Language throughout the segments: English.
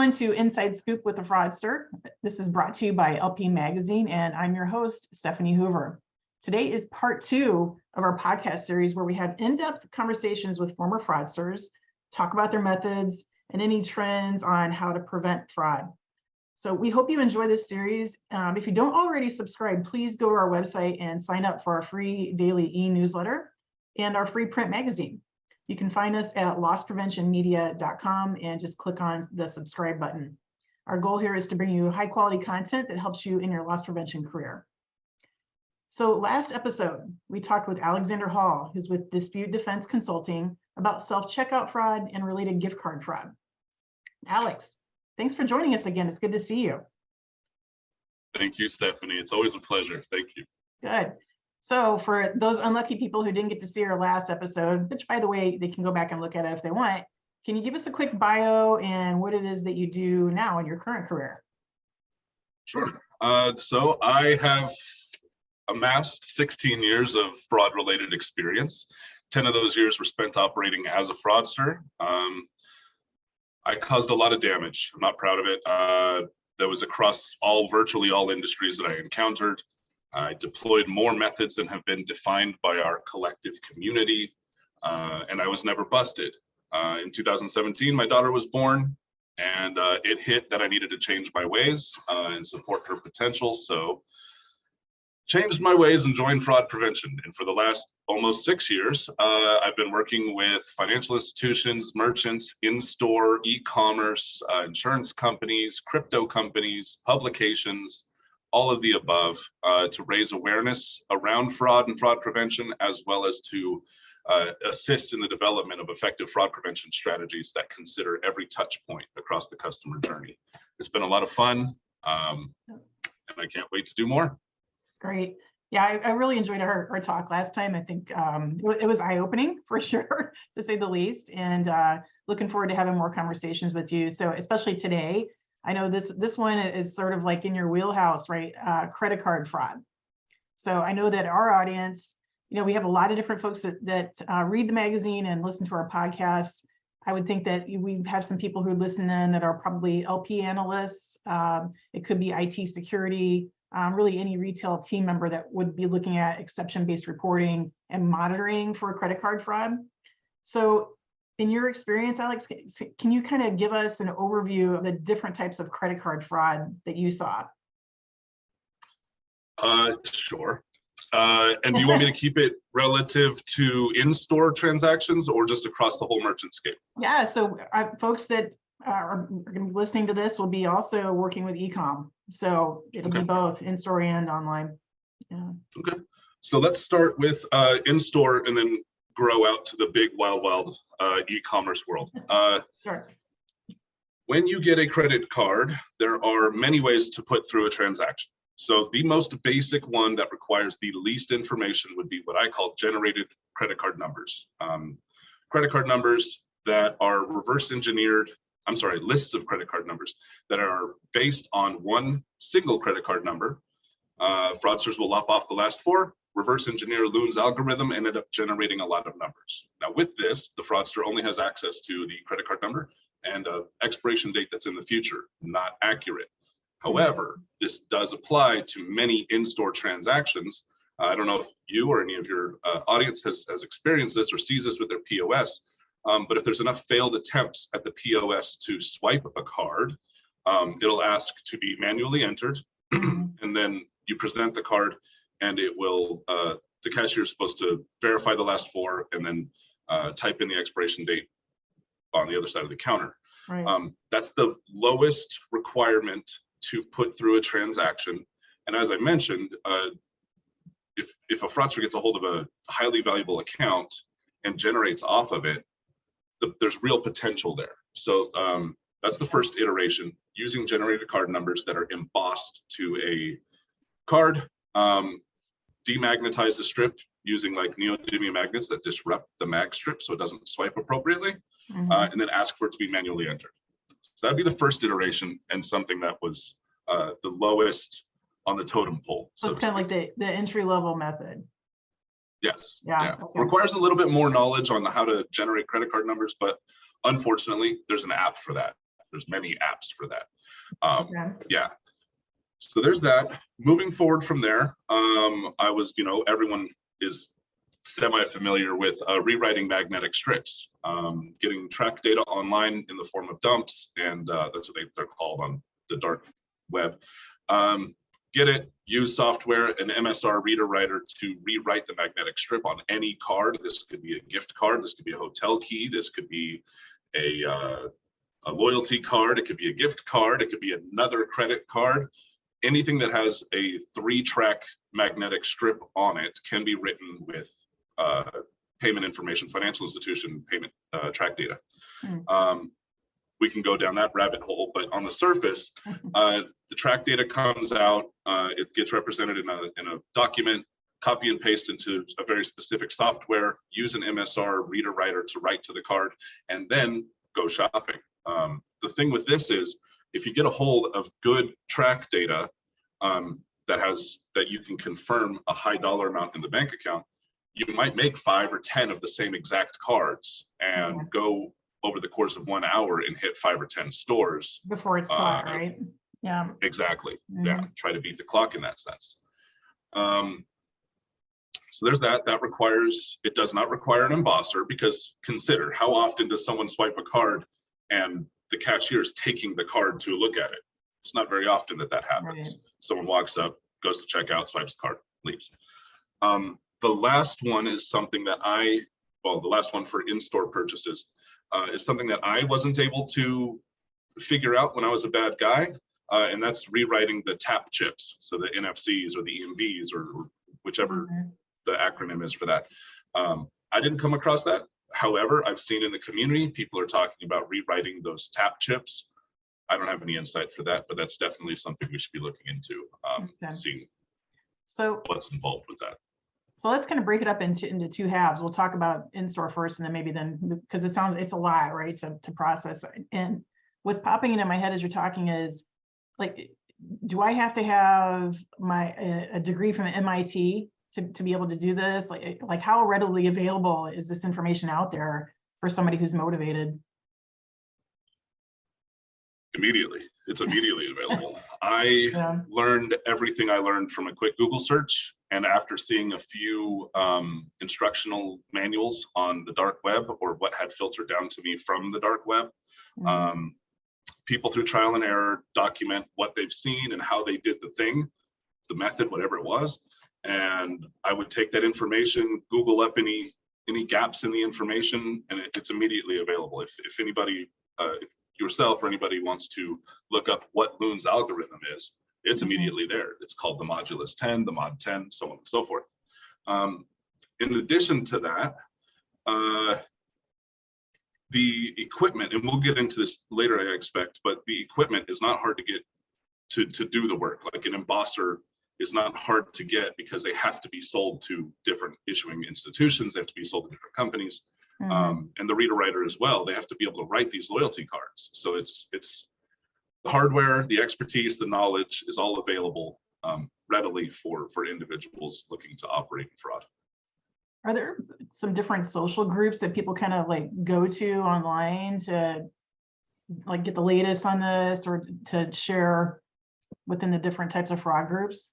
everyone to Inside Scoop with the Fraudster. This is brought to you by LP Magazine, and I'm your host, Stephanie Hoover. Today is part 2 of our podcast series where we have in-depth conversations with former fraudsters, talk about their methods, and any trends on how to prevent fraud. So we hope you enjoy this series. If you don't already subscribe, please go to our website and sign up for our free daily e-newsletter and our free print magazine. You can find us at losspreventionmedia.com and just click on the subscribe button. Our goal here is to bring you high quality content that helps you in your loss prevention career. So last episode, we talked with Alexander Hall, who's with Dispute Defense Consulting, about self-checkout fraud and related gift card fraud. Alex, thanks for joining us again. It's good to see you. Thank you, Stephanie. It's always a pleasure. Thank you. Good. So for those unlucky people who didn't get to see our last episode, which by the way, they can go back and look at it if they want, can you give us a quick bio and what it is that you do now in your current career? Sure. So I have amassed 16 years of fraud-related experience. 10 of those years were spent operating as a fraudster. I caused a lot of damage. I'm not proud of it. That was across virtually all industries that I encountered. I deployed more methods than have been defined by our collective community, and I was never busted. In 2017, my daughter was born, and it hit that I needed to change my ways and support her potential. So changed my ways and joined fraud prevention. And for the last almost 6 years, I've been working with financial institutions, merchants, in-store, e-commerce, insurance companies, crypto companies, publications, all of the above, to raise awareness around fraud and fraud prevention, as well as to assist in the development of effective fraud prevention strategies that consider every touch point across the customer journey. It's been a lot of fun, and I can't wait to do more. Great. Yeah, I really enjoyed our talk last time. I think it was eye-opening for sure, to say the least, and looking forward to having more conversations with you. So especially today, I know this one is sort of like in your wheelhouse, right? Credit card fraud. So I know that our audience, we have a lot of different folks that read the magazine and listen to our podcasts. I would think that we have some people who listen in that are probably LP analysts. It could be IT security, really any retail team member that would be looking at exception-based reporting and monitoring for credit card fraud. So in your experience, Alex, can you kind of give us an overview of the different types of credit card fraud that you saw? Sure. And do you want me to keep it relative to in-store transactions or just across the whole merchantscape? Yeah, so folks that are going to be listening to this will be also working with e-com. So it'll be both in-store and online. Yeah. Okay. So let's start with in-store and then grow out to the big wild e-commerce world. Sure. When you get a credit card, there are many ways to put through a transaction. So the most basic one that requires the least information would be what I call generated credit card numbers. Credit card numbers that are lists of credit card numbers that are based on one single credit card number. Fraudsters will lop off the last 4, reverse engineer Loon's algorithm, and end up generating a lot of numbers. Now with this, the fraudster only has access to the credit card number and an expiration date that's in the future, not accurate. However, this does apply to many in-store transactions. I don't know if you or any of your audience has experienced this or sees this with their POS, but if there's enough failed attempts at the POS to swipe a card, it'll ask to be manually entered, and then you present the card, and it will, the cashier is supposed to verify the last 4 and then type in the expiration date on the other side of the counter. Right. That's the lowest requirement to put through a transaction. And as I mentioned, if a fraudster gets a hold of a highly valuable account and generates off of it, there's real potential there. So that's the first iteration, using generated card numbers that are embossed to a card, demagnetize the strip using like neodymium magnets that disrupt the mag strip so it doesn't swipe appropriately, and then ask for it to be manually entered. So that'd be the first iteration, and something that was the lowest on the totem pole. So it's kind of like the entry-level method. Yes. Yeah. Okay. Requires a little bit more knowledge on how to generate credit card numbers, but unfortunately, there's an app for that. There's many apps for that. Okay. Yeah. So there's that. Moving forward from there, I was, everyone is semi-familiar with rewriting magnetic strips, getting track data online in the form of dumps, and that's what they're called on the dark web. Get it, use software, an MSR reader writer to rewrite the magnetic strip on any card. This could be a gift card, this could be a hotel key, this could be a loyalty card, it could be a gift card, it could be another credit card. Anything that has a 3-track magnetic strip on it can be written with payment information, financial institution payment track data. We can go down that rabbit hole, but on the surface, the track data comes out, it gets represented in a document, copy and paste into a very specific software, use an MSR reader writer to write to the card, and then go shopping. The thing with this is, if you get a hold of good track data that you can confirm a high dollar amount in the bank account, you might make 5 or 10 of the same exact cards and go over the course of 1 hour and hit 5 or 10 stores Before it's caught, right? Yeah. Exactly. Yeah. Try to beat the clock in that sense. So there's that. It does not require an embosser, because consider, how often does someone swipe a card and the cashier is taking the card to look at it? It's not very often that happens. Right. Someone walks up, goes to checkout, swipes the card, leaves. The last one is something that the last one for in-store purchases is something that I wasn't able to figure out when I was a bad guy, and that's rewriting the tap chips, so the NFCs or the EMVs or whichever the acronym is for that. I didn't come across that. However, I've seen in the community, people are talking about rewriting those tap chips. I don't have any insight for that, but that's definitely something we should be looking into, seeing what's involved with that. So let's kind of break it up into 2 halves. We'll talk about in-store first, and then because it's a lot, right, to process. And what's popping into my head as you're talking is, like, do I have to have a degree from MIT to be able to do this? Like how readily available is this information out there for somebody who's motivated? Immediately. It's immediately available. I learned everything I learned from a quick Google search, and after seeing a few instructional manuals on the dark web, or what had filtered down to me from the dark web, people through trial and error document what they've seen and how they did the thing, the method, whatever it was, and I would take that information, Google up any gaps in the information, and it's immediately available. If anybody, yourself or anybody wants to look up what Loon's algorithm is, it's immediately there. It's called the modulus 10, the mod 10, so on and so forth. In addition to that, the equipment, and we'll get into this later, I expect, but the equipment is not hard to get to do the work. Like an embosser is not hard to get, because they have to be sold to different issuing institutions. They have to be sold to different companies. And the reader writer as well, they have to be able to write these loyalty cards. So it's the hardware, the expertise, the knowledge is all available readily for individuals looking to operate in fraud. Are there some different social groups that people kind of like go to online to like get the latest on this, or to share within the different types of fraud groups?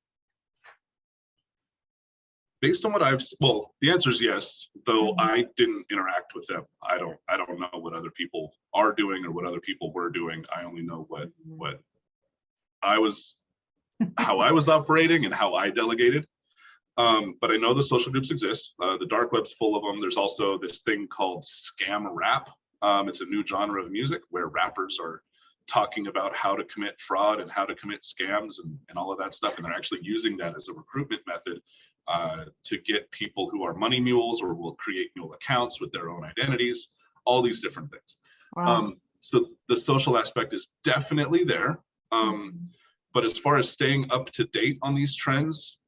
Based on what the answer is yes, though I didn't interact with them. I don't know what other people are doing or what other people were doing. I only know what I was, how I was operating and how I delegated. But I know the social groups exist. The dark web's full of them. There's also this thing called scam rap. It's a new genre of music where rappers are talking about how to commit fraud and how to commit scams and all of that stuff. And they're actually using that as a recruitment method to get people who are money mules or will create mule accounts with their own identities, all these different things. Wow. So the social aspect is definitely there. But as far as staying up to date on these trends,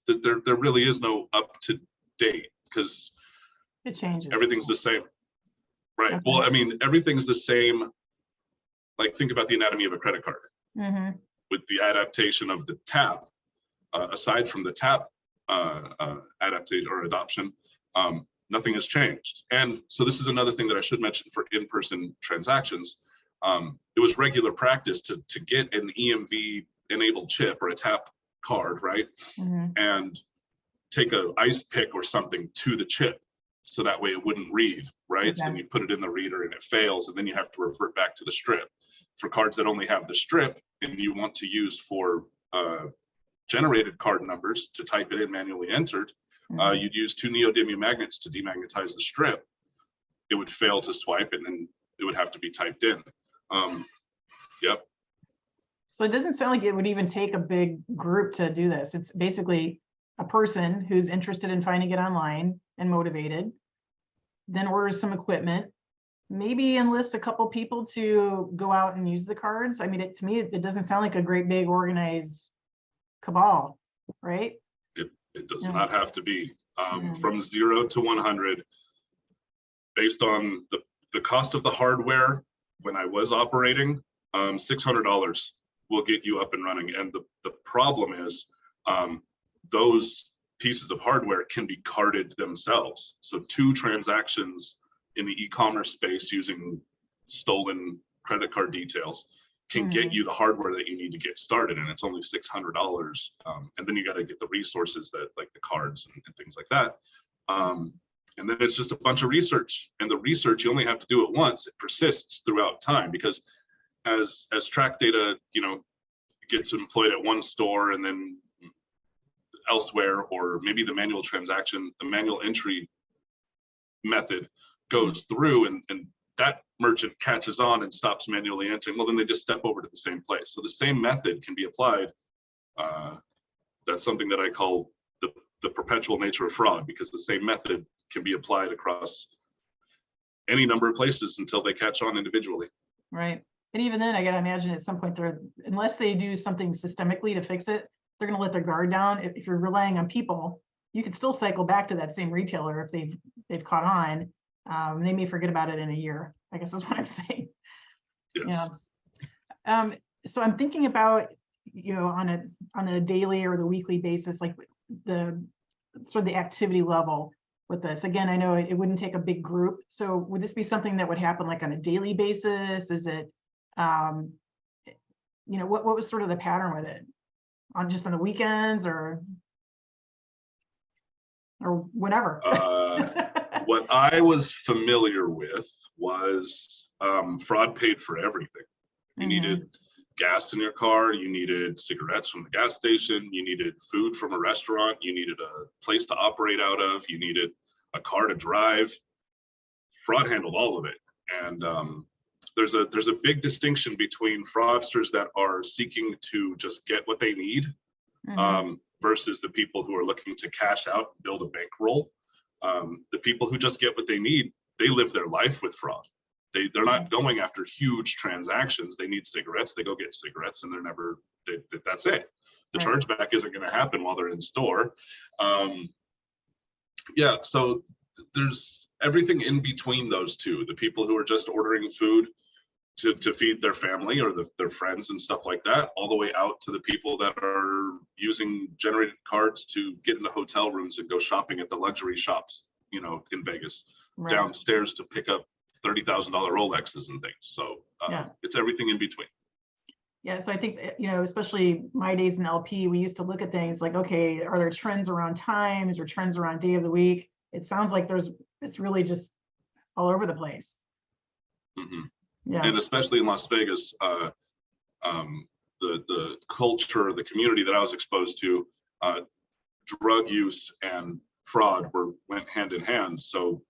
there really is no up to date, because it changes. Everything's the same. Right. Okay. Well, I mean, everything's the same. Like, think about the anatomy of a credit card. With the adaptation of the tap, aside from the tap adaptation or adoption, nothing has changed. And so this is another thing that I should mention for in-person transactions. it was regular practice to get an EMV enabled chip or a tap card, right? And take a ice pick or something to the chip so that way it wouldn't read, right? So then you put it in the reader and it fails, and then you have to revert back to the strip. For cards that only have the strip and you want to use for generated card numbers to type it in manually entered, you'd use 2 neodymium magnets to demagnetize the strip. It would fail to swipe, and then it would have to be typed in. Yep. So it doesn't sound like it would even take a big group to do this. It's basically a person who's interested in finding it online and motivated, then orders some equipment, maybe enlists a couple people to go out and use the cards. I mean, to me, it doesn't sound like a great big organized cabal, right? It does not have to be. From 0 to 100, based on the cost of the hardware when I was operating, $600 will get you up and running. And the problem is those pieces of hardware can be carded themselves. So 2 transactions in the e-commerce space using stolen credit card details can get you the hardware that you need to get started, and it's only $600. And then you got to get the resources that, like the cards and things like that. And then it's just a bunch of research, and the research, you only have to do it once. It persists throughout time, because as track data, gets employed at one store and then elsewhere, or maybe the manual transaction, the manual entry method goes through, and that merchant catches on and stops manually entering, well, then they just step over to the same place. So the same method can be applied. That's something that I call the perpetual nature of fraud, because the same method can be applied across any number of places until they catch on individually. Right. And even then, I got to imagine at some point, unless they do something systemically to fix it, they're going to let their guard down. If you're relying on people, you could still cycle back to that same retailer if they've caught on. They may forget about it in a year, I guess is what I'm saying. Yes. Yeah. So I'm thinking about, on a daily or the weekly basis, like the sort of the activity level with this. Again, I know it wouldn't take a big group. So would this be something that would happen like on a daily basis? Is it, what was sort of the pattern with it? On the weekends or whenever? What I was familiar with was fraud paid for everything. You needed gas in your car, you needed cigarettes from the gas station, you needed food from a restaurant, you needed a place to operate out of, you needed a car to drive. Fraud handled all of it. And there's a big distinction between fraudsters that are seeking to just get what they need versus the people who are looking to cash out, build a bankroll. The people who just get what they need, they live their life with fraud. They're not going after huge transactions. They need cigarettes, they go get cigarettes, and that's it. The chargeback isn't going to happen while they're in store. Yeah, so there's everything in between those two. The people who are just ordering food to feed their family or their friends and stuff like that, all the way out to the people that are using generated cards to get into hotel rooms and go shopping at the luxury shops, in Vegas, downstairs to pick up $30,000 Rolexes and things. So it's everything in between. Yeah, so I think, especially my days in LP, we used to look at things like, okay, are there trends around times or trends around day of the week? It sounds like it's really just all over the place. Yeah. And especially in Las Vegas, the culture, the community that I was exposed to, drug use and fraud went hand in hand. So,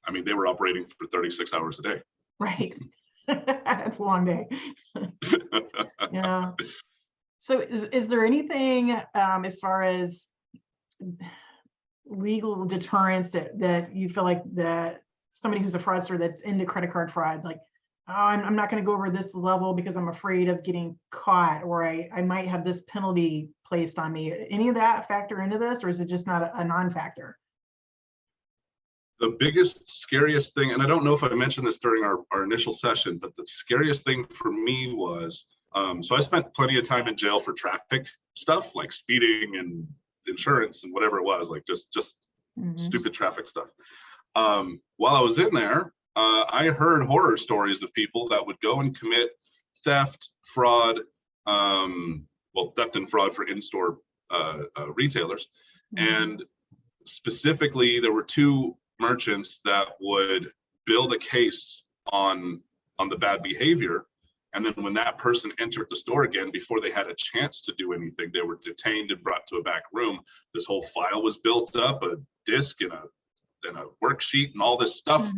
I mean, they were operating for 36 hours a day. Right. That's a long day. Yeah. So is there anything as far as legal deterrence that you feel like that somebody who's a fraudster that's into credit card fraud, like, oh, I'm not going to go over this level because I'm afraid of getting caught, or I might have this penalty placed on me? Any of that factor into this, or is it just not a non-factor? The biggest, scariest thing, and I don't know if I mentioned this during our initial session, but the scariest thing for me was, so I spent plenty of time in jail for traffic stuff, like speeding and insurance and whatever it was, like just stupid traffic stuff. While I was in there, I heard horror stories of people that would go and commit theft, fraud, well, theft and fraud for in-store retailers. And specifically, there were two merchants that would build a case on the bad behavior. And then when that person entered the store again, before they had a chance to do anything, they were detained and brought to a back room. This whole file was built up, a disk and a worksheet and all this stuff.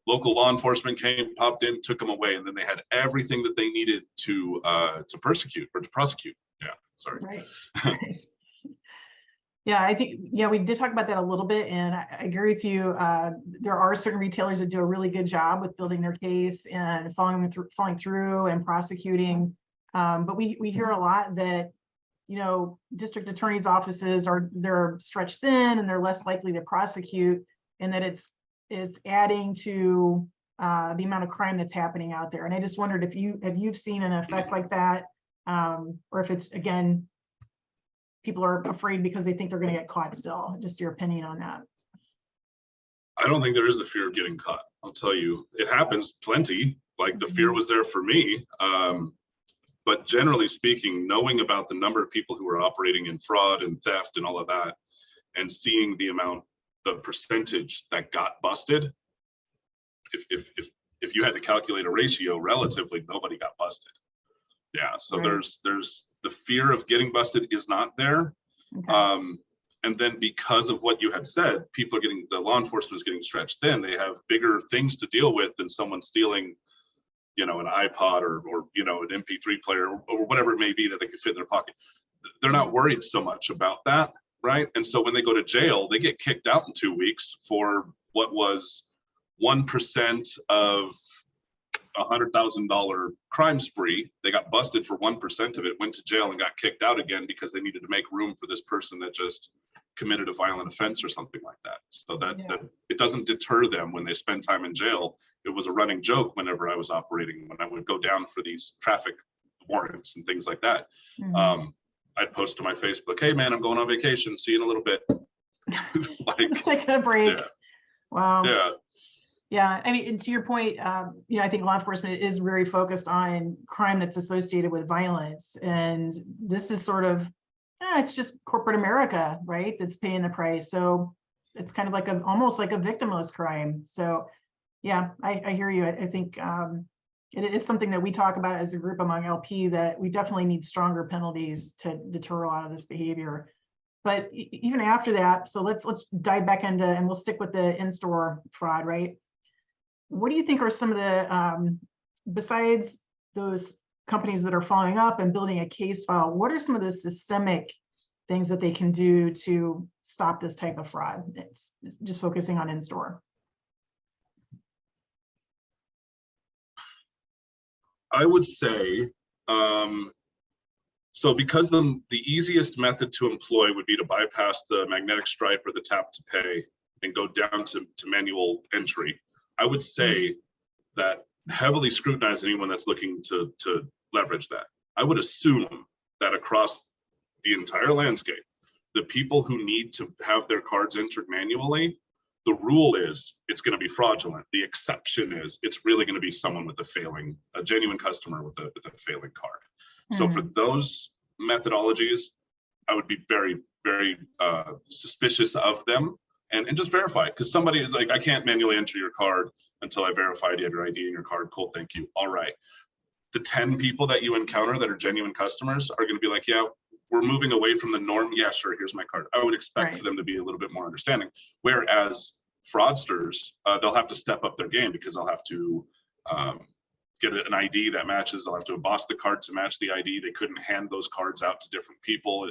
Local law enforcement came, popped in, took them away, and then they had everything that they needed to prosecute. Yeah, sorry. Right. Yeah, I think, yeah, we did talk about that a little bit, and I agree with you. There are certain retailers that do a really good job with building their case and following through and prosecuting. But we hear a lot that, you know, district attorneys' offices they're stretched thin and they're less likely to prosecute, and that it's adding to the amount of crime that's happening out there. And I just wondered if you've seen an effect like that, or if it's, again, people are afraid because they think they're going to get caught still. Just your opinion on that. I don't think there is a fear of getting caught. I'll tell you, it happens plenty. Like the fear was there for me. But generally speaking, knowing about the number of people who are operating in fraud and theft and all of that, and seeing the percentage that got busted, if you had to calculate a ratio, relatively nobody got busted. Yeah, so Right. there's the fear of getting busted is not there. Okay. And then because of what you had said, the law enforcement is getting stretched thin. They have bigger things to deal with than someone stealing, you know, an iPod or you know, an MP3 player or whatever it may be that they could fit in their pocket. They're not worried so much about that, right? And so when they go to jail, they get kicked out in 2 weeks for what was 1% of $100,000 crime spree. They got busted for 1% of it, went to jail and got kicked out again because they needed to make room for this person that just committed a violent offense or something like that. So that it doesn't deter them when they spend time in jail. It was a running joke whenever I was operating, when I would go down for these traffic warrants and things like that. I'd post to my Facebook, "Hey man, I'm going on vacation. See you in a little bit." Like, just taking a break. Yeah. Wow. Yeah. Yeah, I mean, and to your point, you know, I think law enforcement is very focused on crime that's associated with violence, and this is sort of, it's just corporate America, right? That's paying the price. So it's kind of like almost like a victimless crime. So yeah, I hear you. I think it is something that we talk about as a group among LP, that we definitely need stronger penalties to deter a lot of this behavior. But even after that, so let's dive back into, and we'll stick with the in-store fraud, right? What do you think are some of the, besides those companies that are following up and building a case file, what are some of the systemic things that they can do to stop this type of fraud? It's just focusing on in-store. I would say, so because the easiest method to employ would be to bypass the magnetic stripe or the tap to pay and go down to manual entry. I would say that heavily scrutinize anyone that's looking to leverage that. I would assume that across the entire landscape, the people who need to have their cards entered manually, the rule is it's going to be fraudulent. The exception is it's really going to be someone with a genuine customer with a failing card. So for those methodologies, I would be very, very suspicious of them. And just verify it, because somebody is like, I can't manually enter your card until I verified you had your ID in your card. Cool, thank you. All right. The 10 people that you encounter that are genuine customers are going to be like, yeah, we're moving away from the norm. Yeah, sure, here's my card. I would expect for them to be a little bit more understanding. Whereas fraudsters, they'll have to step up their game, because they'll have to get an ID that matches. They'll have to emboss the card to match the ID. They couldn't hand those cards out to different people.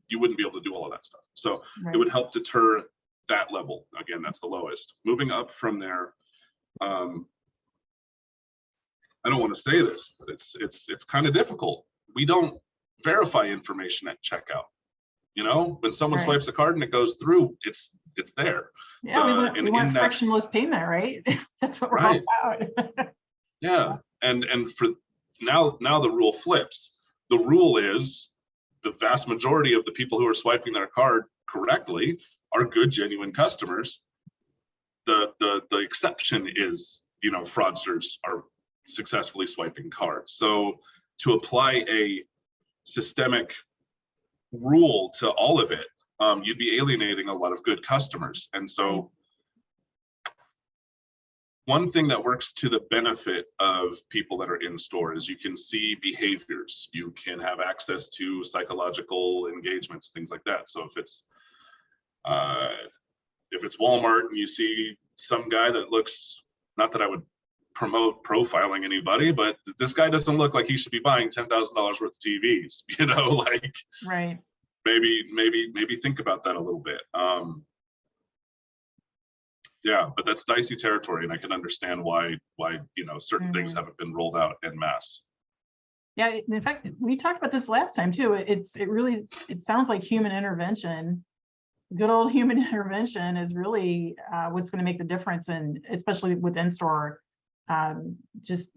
You wouldn't be able to do all of that stuff. So it would help deter that level. Again, that's the lowest. Moving up from there, I don't want to say this, but it's kind of difficult. We don't verify information at checkout. You know, when someone swipes a card and it goes through, it's there. Yeah, we want frictionless payment, right? That's what we're all about. Yeah, and for now the rule flips. The rule is the vast majority of the people who are swiping their card correctly are good, genuine customers. The exception is fraudsters are successfully swiping cards. So to apply a systemic rule to all of it, you'd be alienating a lot of good customers. And so one thing that works to the benefit of people that are in store is you can see behaviors. You can have access to psychological engagements, things like that. So if it's Walmart and you see some guy that looks, not that I would promote profiling anybody, but this guy doesn't look like he should be buying $10,000 worth of TVs, like right. Maybe think about that a little bit. Yeah, but that's dicey territory, and I can understand why certain things haven't been rolled out en masse. Yeah, in fact, we talked about this last time too. It sounds like human intervention, good old human intervention, is really what's going to make the difference, and especially with in-store, just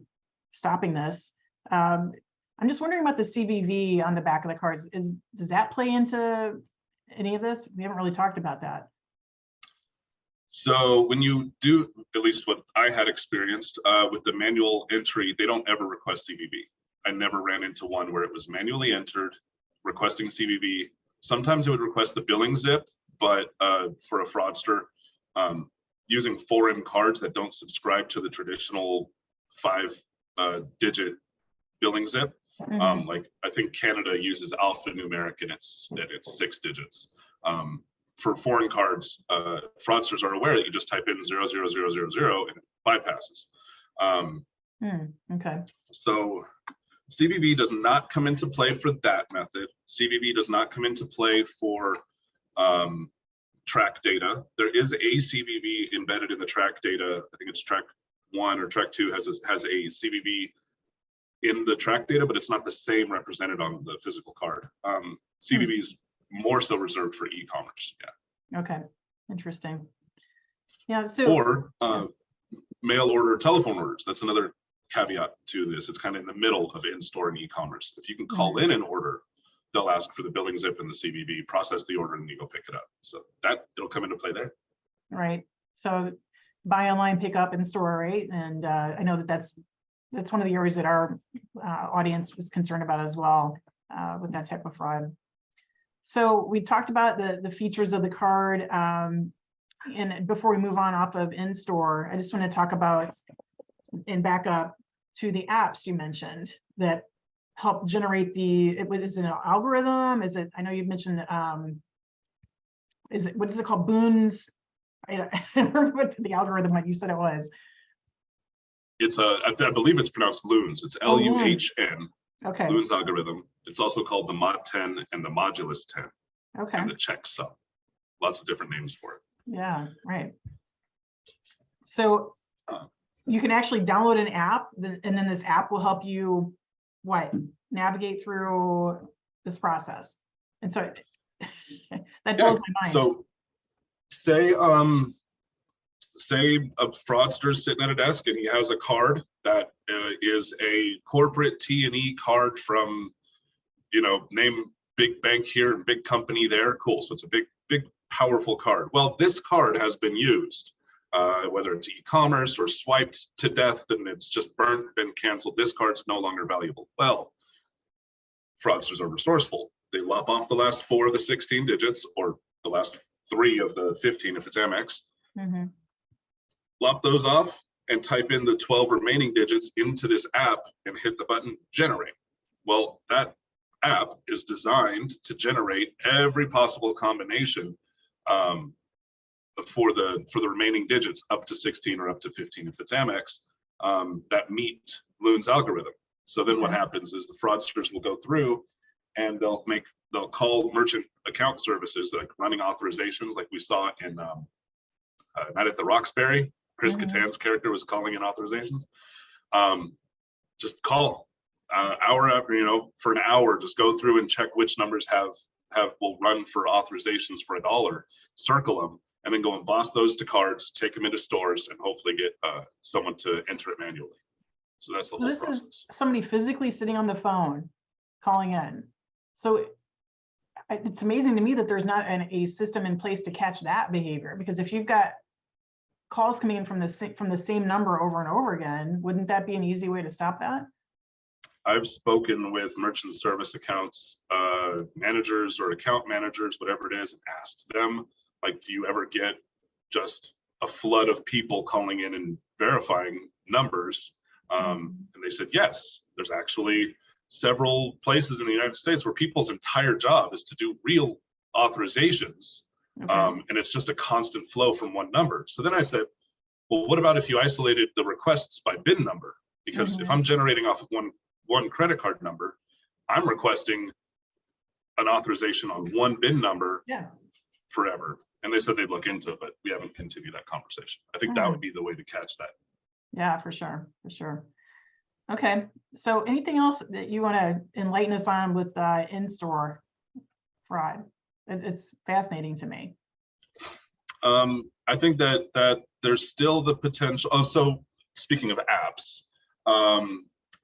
stopping this. I'm just wondering about the CVV on the back of the cards. Does that play into any of this? We haven't really talked about that. So when you do, at least what I had experienced with the manual entry, they don't ever request CVV. I never ran into one where it was manually entered, requesting CVV. Sometimes it would request the billing zip, but for a fraudster, using foreign cards that don't subscribe to the traditional 5-digit billing zip, like I think Canada uses alphanumeric and it's 6 digits. For foreign cards, fraudsters are aware that you just type in 00000 and it bypasses. Okay. So CVV does not come into play for that method. CVV does not come into play for track data. There is a CVV embedded in the track data. I think it's track 1 or track 2 has a CVV in the track data, but it's not the same represented on the physical card. CVV is more so reserved for e-commerce. Yeah. Okay. Interesting. Yeah. So or mail order, telephone orders. That's another caveat to this. It's kind of in the middle of in-store and e-commerce. If you can call in an order, they'll ask for the billing zip and the CVV, process the order, and you go pick it up. So it'll come into play there. Right. So buy online, pick up in store, right? And I know that's one of the areas that our audience was concerned about as well with that type of fraud. So we talked about the features of the card. And before we move on off of in-store, I just want to talk about and back up to the apps you mentioned that help generate is it an algorithm? Is it, I know you mentioned, what is it called? Boons? I don't remember what the algorithm what you said it was. It's I believe it's pronounced Loons. It's LUHN. Okay. Loons algorithm. It's also called the Mod 10 and the Modulus 10. Okay. And the checksum. Lots of different names for it. Yeah, right. So you can actually download an app, and then this app will help you navigate through this process. And so that blows my mind. So say a fraudster's sitting at a desk and he has a card that is a corporate T&E card from, name big bank here and big company there. Cool. So it's a big, powerful card. Well, this card has been used, whether it's e-commerce or swiped to death and it's just burnt and canceled. This card's no longer valuable. Well, fraudsters are resourceful. They lop off the last 4 of the 16 digits or the last 3 of the 15 if it's Amex. Lop those off and type in the 12 remaining digits into this app and hit the button generate. Well, that app is designed to generate every possible combination for the remaining digits up to 16 or up to 15 if it's Amex that meet Loon's algorithm. So then what happens is the fraudsters will go through and they'll call merchant account services like running authorizations like we saw in Night at the Roxbury. Chris Kattan's character was calling in authorizations. Just call hour after, for an hour, just go through and check which numbers will run for authorizations for $1, circle them, and then go and boss those to cards, take them into stores, and hopefully get someone to enter it manually. So that's the whole process. This is somebody physically sitting on the phone calling in. So it's amazing to me that there's not a system in place to catch that behavior, because if you've got calls coming in from the same number over and over again. Wouldn't that be an easy way to stop that? I've spoken with merchant service accounts managers or account managers, whatever it is, and asked them, like, do you ever get just a flood of people calling in and verifying numbers? And they said, yes, there's actually several places in the United States where people's entire job is to do real authorizations. Okay. And it's just a constant flow from one number. So then I said, well, what about if you isolated the requests by BIN number? Because if I'm generating off of one credit card number, I'm requesting an authorization on one BIN number forever. And they said they'd look into it, but we haven't continued that conversation. I think that would be the way to catch that. Yeah, for sure. For sure. Okay. So anything else that you want to enlighten us on with in-store fraud? It's fascinating to me. I think that there's still the potential. Oh, so speaking of apps,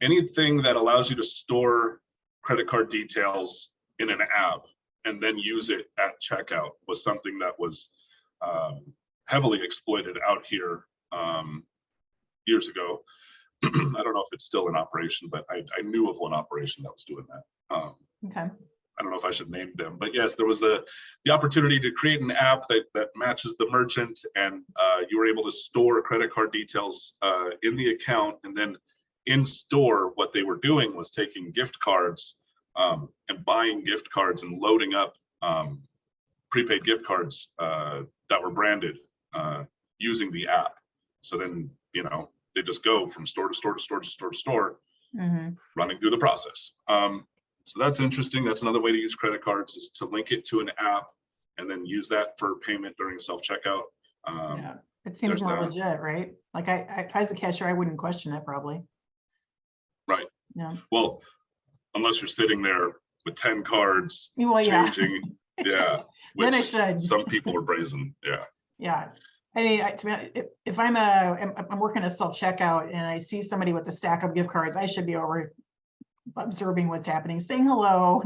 anything that allows you to store credit card details in an app and then use it at checkout was something that was heavily exploited out here years ago. I don't know if it's still in operation, but I knew of one operation that was doing that. Okay. I don't know if I should name them, but yes, there was the opportunity to create an app that matches the merchant, and you were able to store credit card details in the account, and then in store, what they were doing was taking gift cards and buying gift cards and loading up prepaid gift cards that were branded using the app. So then, they just go from store to store to store to store to store, running through the process. So that's interesting. That's another way to use credit cards, is to link it to an app and then use that for payment during self-checkout. Yeah, it seems more legit, right? Like if I was a cashier, I wouldn't question it probably. Right. Yeah. Well, unless you're sitting there with 10 cards, changing. Yeah. Which then I should. Some people are brazen. Yeah. Yeah. I mean, to me, if I'm working a self-checkout and I see somebody with a stack of gift cards, I should be over observing what's happening, saying hello,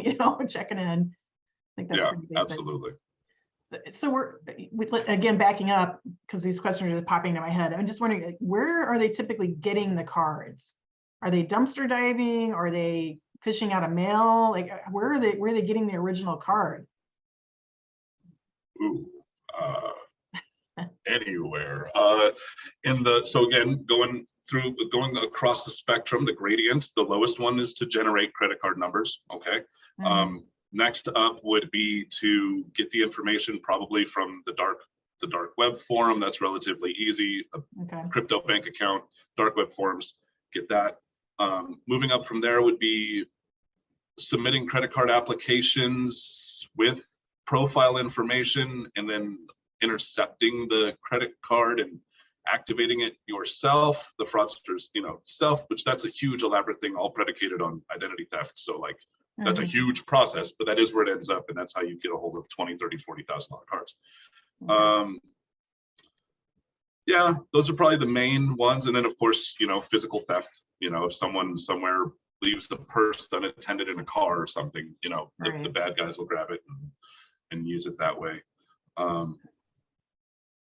checking in. I think that's pretty basic. Absolutely. So we're again backing up because these questions are popping into my head. I'm just wondering, where are they typically getting the cards? Are they dumpster diving? Are they fishing out of mail? Like, where are they getting the original card? Ooh, anywhere. So again, going across the spectrum, the gradient, the lowest one is to generate credit card numbers. Okay. Next up would be to get the information probably from the dark web forum. That's relatively easy. A crypto bank account, dark web forums, get that. Moving up from there would be submitting credit card applications with profile information and then intercepting the credit card and activating it yourself. The fraudsters, which that's a huge elaborate thing, all predicated on identity theft. So like that's a huge process, but that is where it ends up, and that's how you get a hold of $20,000, $30,000, $40,000 cards. Yeah, those are probably the main ones. And then of course, physical theft. If someone somewhere leaves the purse unattended in a car or something, the bad guys will grab it and use it that way.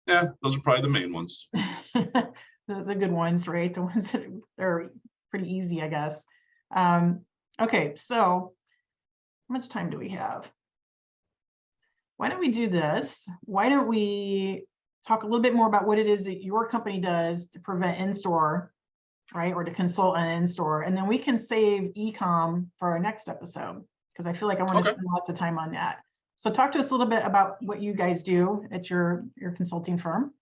Yeah, those are probably the main ones. the good ones, right? The ones that are pretty easy, I guess. Okay, so how much time do we have? Why don't we do this? Why don't we talk a little bit more about what it is that your company does to prevent in-store, right? Or to consult on in-store, and then we can save e-com for our next episode, because I feel like I want to spend lots of time on that. So talk to us a little bit about what you guys do at your consulting firm.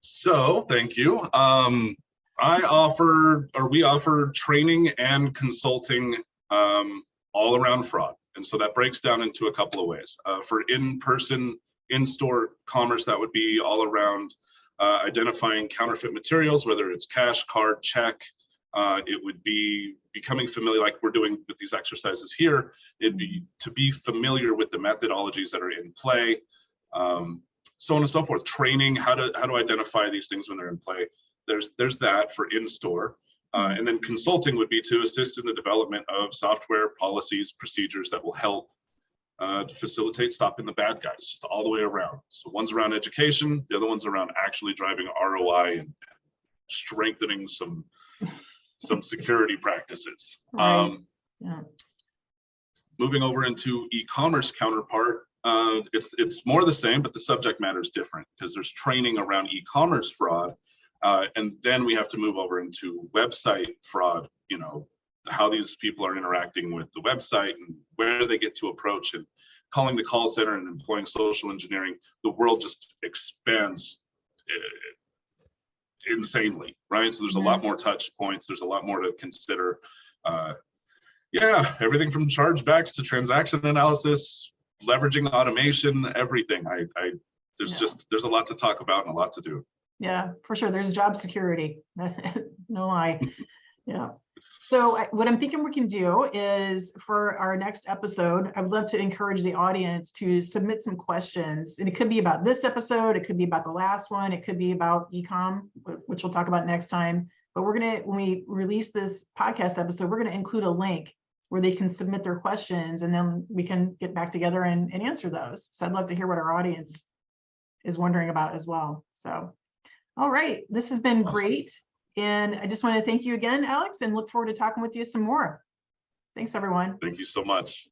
So thank you. We offer training and consulting all around fraud. And so that breaks down into a couple of ways. For in-person, in-store commerce, that would be all around identifying counterfeit materials, whether it's cash, card, check. It would be becoming familiar, like we're doing with these exercises here. It'd be to be familiar with the methodologies that are in play, so on and so forth. Training how to identify these things when they're in play. There's that for in-store, and then consulting would be to assist in the development of software, policies, procedures that will help to facilitate stopping the bad guys, just all the way around. So one's around education, the other one's around actually driving ROI and strengthening some security practices. Right. Yeah. Moving over into e-commerce counterpart, it's more the same, but the subject matter is different because there's training around e-commerce fraud. And then we have to move over into website fraud, how these people are interacting with the website and where they get to approach and calling the call center and employing social engineering. The world just expands insanely, right? So there's a lot more touch points. There's a lot more to consider. Yeah, everything from chargebacks to transaction analysis, leveraging automation, everything. There's a lot to talk about and a lot to do. Yeah, for sure. There's job security. No lie. Yeah. So what I'm thinking we can do is for our next episode, I would love to encourage the audience to submit some questions. And it could be about this episode. It could be about the last one. It could be about e-com, which we'll talk about next time. But when we release this podcast episode, we're going to include a link where they can submit their questions, and then we can get back together and answer those. So I'd love to hear what our audience is wondering about as well. So, all right, this has been great. And I just want to thank you again, Alex, and look forward to talking with you some more. Thanks, everyone. Thank you so much.